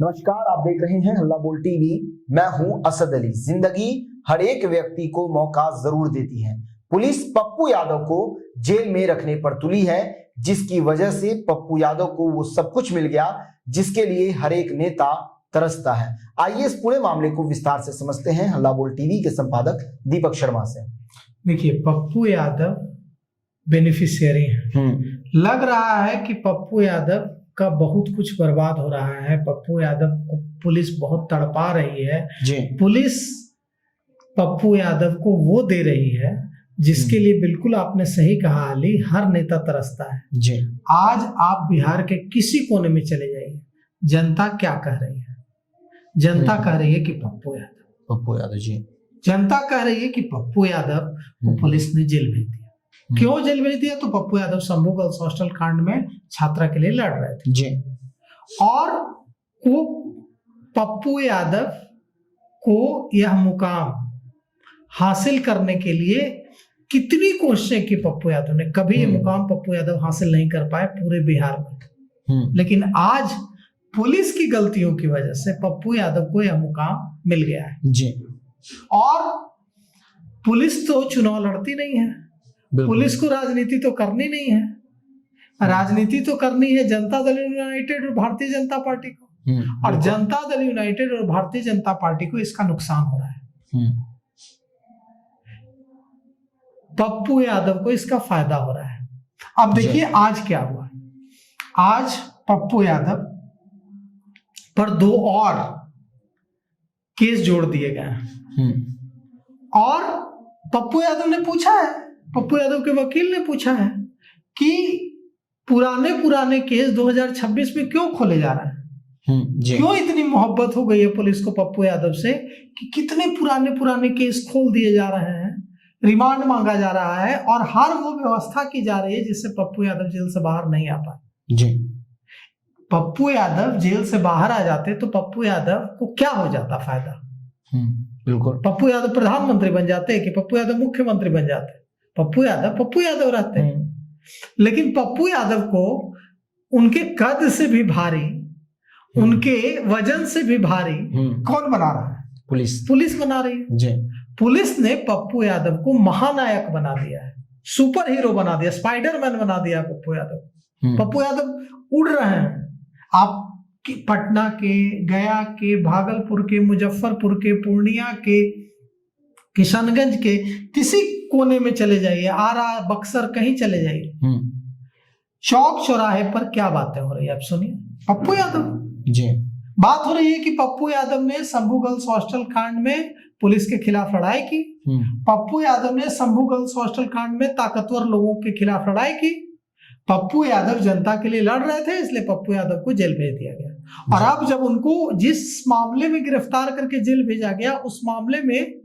नमस्कार, आप देख रहे हैं हल्ला बोल टीवी। मैं हूं असद अली। जिंदगी हर एक व्यक्ति को मौका जरूर देती है। पुलिस पप्पू यादव को जेल में रखने पर तुली है, जिसकी वजह से पप्पू यादव को वो सब कुछ मिल गया जिसके लिए हर एक नेता तरसता है। आइए इस पूरे मामले को विस्तार से समझते हैं हल्ला बोल टीवी के संपादक दीपक शर्मा से। देखिए, पप्पू यादव बेनिफिशियरी हैं। लग रहा है कि पप्पू यादव का बहुत कुछ बर्बाद हो रहा है। पप्पू यादव को पुलिस बहुत तड़पा रही है जी। पुलिस पप्पू यादव को वो दे रही है जिसके लिए बिल्कुल आपने सही कहा अली, हर नेता तरसता है जी। आज आप बिहार के किसी कोने में चले जाइए, जनता क्या कह रही है? जनता कह रही है कि पप्पू यादव जी। जनता कह रही है कि पप्पू यादव को पुलिस ने जेल भेज दिया। क्यों जेल भेज दिया? तो पप्पू यादव शंभू गर्ल्स हॉस्टल कांड में छात्रा के लिए लड़ रहे थे जी। और वो पप्पू यादव को यह मुकाम हासिल करने के लिए कितनी कोशिशें की पप्पू यादव ने, कभी ये मुकाम पप्पू यादव हासिल नहीं कर पाए पूरे बिहार में। लेकिन आज पुलिस की गलतियों की वजह से पप्पू यादव को यह मुकाम मिल गया है जी। और पुलिस तो चुनाव लड़ती नहीं है, पुलिस को राजनीति तो करनी नहीं है। राजनीति तो करनी है जनता दल यूनाइटेड और भारतीय जनता पार्टी को, और जनता दल यूनाइटेड और भारतीय जनता पार्टी को इसका नुकसान हो रहा है। पप्पू यादव को इसका फायदा हो रहा है। अब देखिए आज क्या हुआ। आज पप्पू यादव पर 2 और केस जोड़ दिए गए हैं। और पप्पू यादव ने पूछा है, पप्पू यादव के वकील ने पूछा है कि पुराने केस 2026 में क्यों खोले जा रहे हैं? क्यों इतनी मोहब्बत हो गई है पुलिस को पप्पू यादव से कि कितने पुराने केस खोल दिए जा रहे हैं, रिमांड मांगा जा रहा है और हर वो व्यवस्था की जा रही है जिससे पप्पू यादव जेल से बाहर नहीं आ पाए जी। पप्पू यादव जेल से बाहर आ जाते तो पप्पू यादव को क्या हो जाता फायदा? बिल्कुल, पप्पू यादव प्रधानमंत्री बन जाते कि पप्पू यादव मुख्यमंत्री बन जाते? पप्पू यादव रहते हैं। लेकिन पप्पू यादव को उनके कद से भी भारी, उनके वजन से भी भारी कौन बना रहा है? पुलिस बना रही है जी। पुलिस ने पप्पू यादव को महानायक बना दिया है, सुपर हीरो बना दिया, स्पाइडरमैन बना दिया पप्पू यादव। पप्पू यादव उड़ रहे हैं। आप पटना के, गया के, भागलपुर के, मुजफ्फरपुर के, पूर्णिया के, किशनगंज के किसी कोने में चले जाइए, आरा, बक्सर, कहीं चले जाइए, चौक चौराहे पर क्या बातें हो रही है आप सुनिए। पप्पू यादव जी। बात हो रही है कि पप्पू यादव ने शंभू गर्ल्स हॉस्टल कांड में पुलिस के खिलाफ लड़ाई की। पप्पू यादव ने शंभू गर्ल्स हॉस्टल कांड में ताकतवर लोगों के खिलाफ लड़ाई की। पप्पू यादव जनता के लिए लड़ रहे थे, इसलिए पप्पू यादव को जेल भेज दिया गया। और अब जब उनको जिस मामले में गिरफ्तार करके जेल भेजा गया, उस मामले में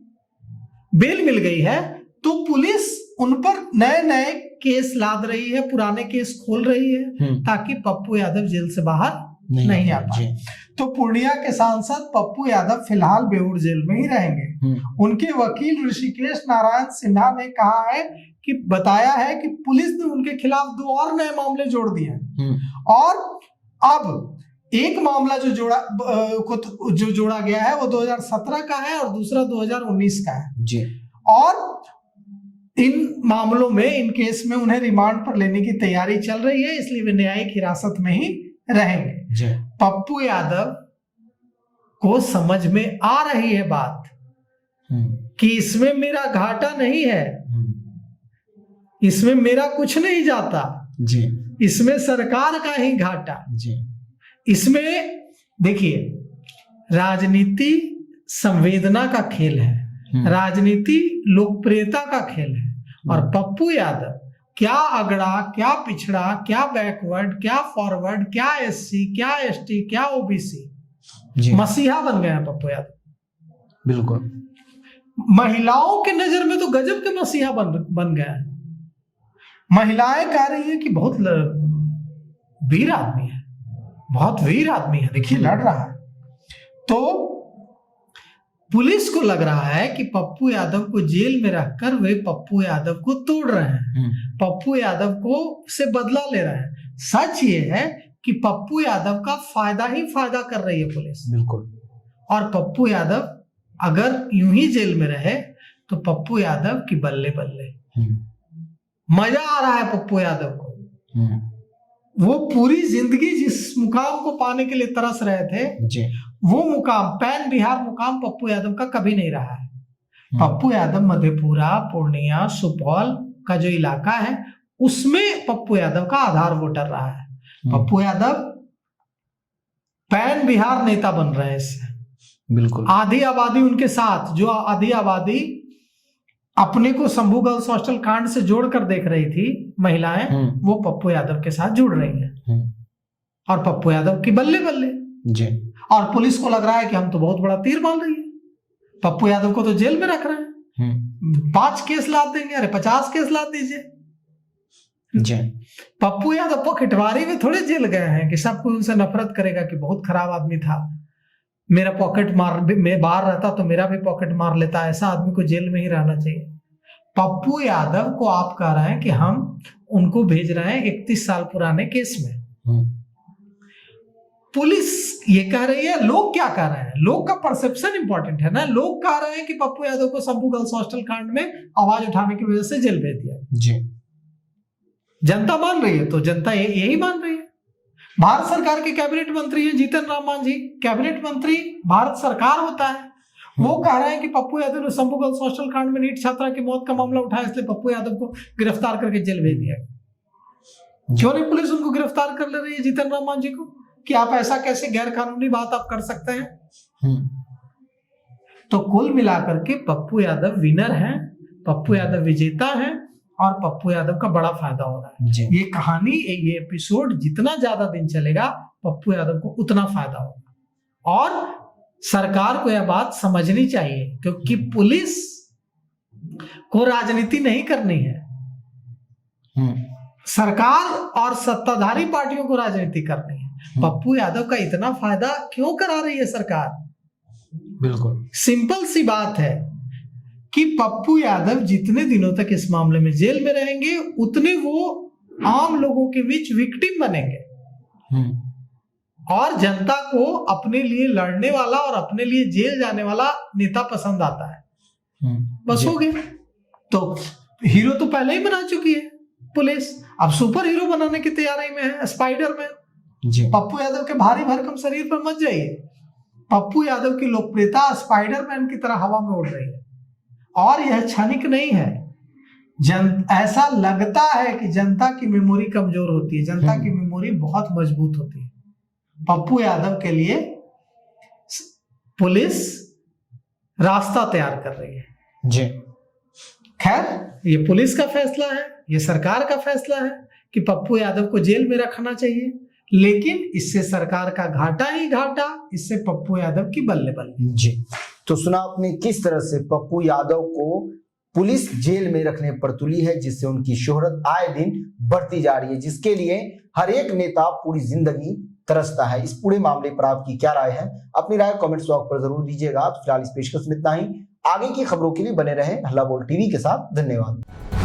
बेल मिल गई है, तो पुलिस उन पर नए केस लाद रही है, पुराने केस खोल रही है ताकि पप्पू यादव जेल से बाहर नहीं आ पाए। तो पूर्णिया के सांसद पप्पू यादव फिलहाल बेऊर जेल में ही रहेंगे। उनके वकील ऋषिकेश नारायण सिन्हा ने कहा है कि बताया है कि पुलिस ने उनके खिलाफ 2 और नए मामले जोड़ दिए हैं। और अब एक मामला जो जोड़ा गया है वो 2017 का है और दूसरा 2019 का है जी। और इन मामलों में, इन केस में उन्हें रिमांड पर लेने की तैयारी चल रही है, इसलिए वे न्यायिक हिरासत में ही रहेंगे जी। पप्पू यादव को समझ में आ रही है बात कि इसमें मेरा घाटा नहीं है, इसमें मेरा कुछ नहीं जाता जी, इसमें सरकार का ही घाटा जी। इसमें देखिए, राजनीति संवेदना का खेल है, राजनीति लोकप्रियता का खेल है। और पप्पू यादव क्या अगड़ा, क्या पिछड़ा, क्या बैकवर्ड, क्या फॉरवर्ड, क्या एससी, क्या एसटी, क्या ओबीसी, मसीहा बन गए हैं पप्पू यादव। बिल्कुल, महिलाओं के नजर में तो गजब के मसीहा बन गए हैं। महिलाएं कह रही है कि बहुत वीर आदमी है, बहुत वीर आदमी है, देखिए लड़ रहा है। तो पुलिस को लग रहा है कि पप्पू यादव को जेल में रखकर वे पप्पू यादव को तोड़ रहे हैं, पप्पू यादव को से बदला ले रहे हैं। सच ये है कि पप्पू यादव का फायदा ही फायदा कर रही है पुलिस। बिल्कुल। और पप्पू यादव अगर यूं ही जेल में रहे तो पप्पू यादव की बल्ले बल्ले। मजा आ रहा है पप्पू यादव को। वो पूरी जिंदगी जिस मुकाम को पाने के लिए तरस रहे थे जी। वो मुकाम, पैन बिहार मुकाम पप्पू यादव का कभी नहीं रहा है। पप्पू यादव मधेपुरा, पूर्णिया, सुपौल का जो इलाका है उसमें पप्पू यादव का आधार वोटर रहा है। पप्पू यादव पैन बिहार नेता बन रहे हैं इससे। बिल्कुल। आधी आबादी उनके साथ, जो आधी आबादी अपने को शंभू गर्ल्स हॉस्टल कांड से जोड़कर देख रही थी महिलाएं, वो पप्पू यादव के साथ जुड़ रही हैं। और पप्पू यादव की बल्ले बल्ले जी। और पुलिस को लग रहा है कि हम तो बहुत बड़ा तीर मार रही है, पप्पू यादव को तो जेल में रख रहे हैं, 5 केस लाद देंगे, अरे 50 केस लाद दीजिए। जी। पप्पू यादव पॉकेटवारी में थोड़े जेल गए हैं कि सब कोई उनसे नफरत करेगा कि बहुत खराब आदमी था, मेरा पॉकेट मार, मैं बाहर रहता तो मेरा भी पॉकेट मार लेता, ऐसा आदमी को जेल में ही रहना चाहिए। पप्पू यादव को आप कह रहे हैं कि हम उनको भेज रहे हैं 31 साल पुराने केस में। पुलिस ये कह रही है, लोग क्या कह रहे हैं? लोग का परसेप्शन इंपॉर्टेंट है ना। लोग कह रहे हैं कि पप्पू यादव को शंभू गर्ल्स हॉस्टल कांड में आवाज उठाने की वजह से जेल भेज दिया। जी। जनता मान रही है तो जनता यही मान रही है। भारत सरकार के कैबिनेट मंत्री हैं जीतन राम मांझी, कैबिनेट मंत्री भारत सरकार होता है, वो कह रहे हैं कि पप्पू यादव ने शंभू गर्ल्स हॉस्टल कांड में नीट छात्रा की मौत का मामला उठाया, इसलिए पप्पू यादव को गिरफ्तार करके जेल भेज दिया। क्यों नहीं पुलिस उनको गिरफ्तार कर ले रही है, जीतन राम मांझी को, कि आप ऐसा कैसे गैर कानूनी बात आप कर सकते हैं? तो कुल मिलाकर के पप्पू यादव विनर हैं, पप्पू यादव विजेता हैं और पप्पू यादव का बड़ा फायदा हो रहा है। ये कहानी, ये एपिसोड जितना ज्यादा दिन चलेगा पप्पू यादव को उतना फायदा होगा। और सरकार को यह बात समझनी चाहिए क्योंकि पुलिस को राजनीति नहीं करनी है, सरकार और सत्ताधारी पार्टियों को राजनीति करनी है। पप्पू यादव का इतना फायदा क्यों करा रही है सरकार? बिल्कुल सिंपल सी बात है कि पप्पू यादव जितने दिनों तक इस मामले में जेल में रहेंगे उतने वो आम लोगों के बीच विक्टिम बनेंगे और जनता को अपने लिए लड़ने वाला और अपने लिए जेल जाने वाला नेता पसंद आता है। बस हो गया। तो हीरो तो पहले ही बना चुकी है पुलिस, अब सुपर हीरो बनाने की तैयारी में है, स्पाइडरमैन। पप्पू यादव के भारी भरकम शरीर पर मत जाइए, पप्पू यादव की लोकप्रियता स्पाइडरमैन की तरह हवा में उड़ रही है और यह क्षणिक नहीं है। ऐसा लगता है कि जनता की मेमोरी कमजोर होती है, जनता की मेमोरी बहुत मजबूत होती है। पप्पू यादव के लिए पुलिस रास्ता तैयार कर रही है जी। खैर ये पुलिस का फैसला है, ये सरकार का फैसला है कि पप्पू यादव को जेल में रखना चाहिए, लेकिन इससे सरकार का घाटा ही घाटा, इससे पप्पू यादव की बल्ले बल्ले। जी। तो सुना आपने किस तरह से पप्पू यादव को पुलिस जेल में रखने पर तुली है, जिससे उनकी शोहरत आए दिन बढ़ती जा रही है, जिसके लिए हर एक नेता पूरी जिंदगी तरसता है। इस पूरे मामले पर आपकी क्या राय है? अपनी राय कमेंट्स बॉक्स पर जरूर दीजिएगा। तो फिलहाल इस पेशकश में इतना ही। आगे की खबरों के लिए बने रहें हल्ला बोल टीवी के साथ। धन्यवाद।